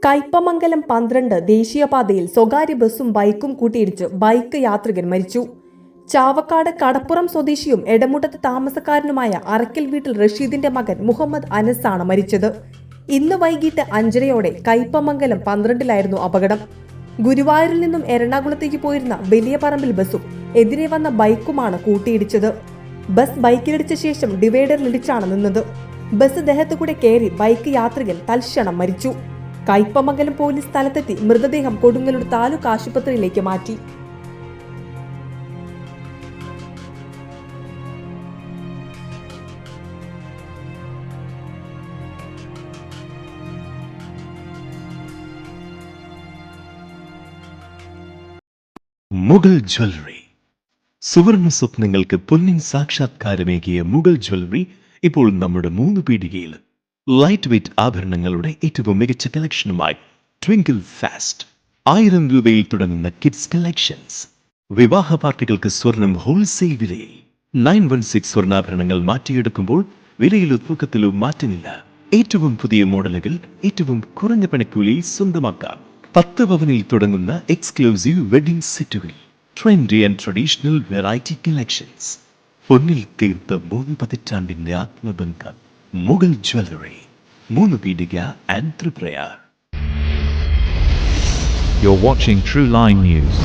കയ്പമംഗലം 12 ദേശീയപാതയിൽ സ്വകാര്യ ബസും ബൈക്കും കൂട്ടിയിടിച്ച് ബൈക്ക് യാത്രികൻ മരിച്ചു. ചാവക്കാട് കടപ്പുറം സ്വദേശിയും എടമുട്ടത്ത് താമസക്കാരനുമായ അറക്കൽ വീട്ടിൽ റഷീദിന്റെ മകൻ മുഹമ്മദ് അനസാണ് മരിച്ചത്. ഇന്ന് വൈകിട്ട് 5:30 കയ്പമംഗലം 12-ലായിരുന്നു അപകടം. ഗുരുവായൂരിൽ നിന്നും എറണാകുളത്തേക്ക് പോയിരുന്ന വലിയ പറമ്പിൽ ബസും എതിരെ വന്ന ബൈക്കുമാണ് കൂട്ടിയിടിച്ചത്. ബസ് ബൈക്കിലിടിച്ച ശേഷം ഡിവൈഡറിലിടിച്ചാണ് നിന്നത്. ബസ് ദേഹത്തുകൂടെ കയറി ബൈക്ക് യാത്രികൻ തൽക്ഷണം മരിച്ചു. കയ്പമംഗലം പോലീസ് സ്ഥലത്തെത്തി മൃതദേഹം കൊടുങ്ങല്ലൂർ താലൂക്ക് ആശുപത്രിയിലേക്ക് മാറ്റി. മുഗൾ ജ്വല്ലറി. സുവർണ സ്വപ്നങ്ങൾക്ക് പൊന്നിൻ സാക്ഷാത്കാരമേകിയ മുഗൾ ജ്വല്ലറി ഇപ്പോൾ നമ്മുടെ 3 പീടികയിൽ. ലൈറ്റ് വെയ്റ്റ് ആഭരണങ്ങളുടെ ഏറ്റവും മികച്ച കളക്ഷനുമായി ട്വിങ്കിൾ ഫാസ്റ്റ്. 1000 രൂപയിൽ തുടങ്ങുന്ന കിഡ്സ് കളക്ഷൻസ്. വിവാഹ പാർട്ടികൾക്ക് സ്വർണം ഹോൾസെയിൽ വിലയിൽ. 916 സ്വർണ്ണാഭരണങ്ങൾ മാറ്റിയെടുക്കുമ്പോൾ വിലയിലോ തൂക്കത്തിലോ മാറ്റമില്ല. ഏറ്റവും പുതിയ മോഡലുകൾ ഏറ്റവും കുറഞ്ഞ പണിക്കൂലിയിൽ സ്വന്തമാക്കാം. 10 പവനിൽ തുടങ്ങുന്ന എക്സ്ക്ലൂസീവ് വെഡിംഗ് സെറ്റുകൾ. Trendy and traditional variety collections. പൊന്നിൽ തീർത്ത 3 പതിറ്റാണ്ടിന്റെ ആത്മബന്ധം. മുഗൾ ജ്വല്ലറി, 3 പീടിക and Tripura. You're watching True Line News.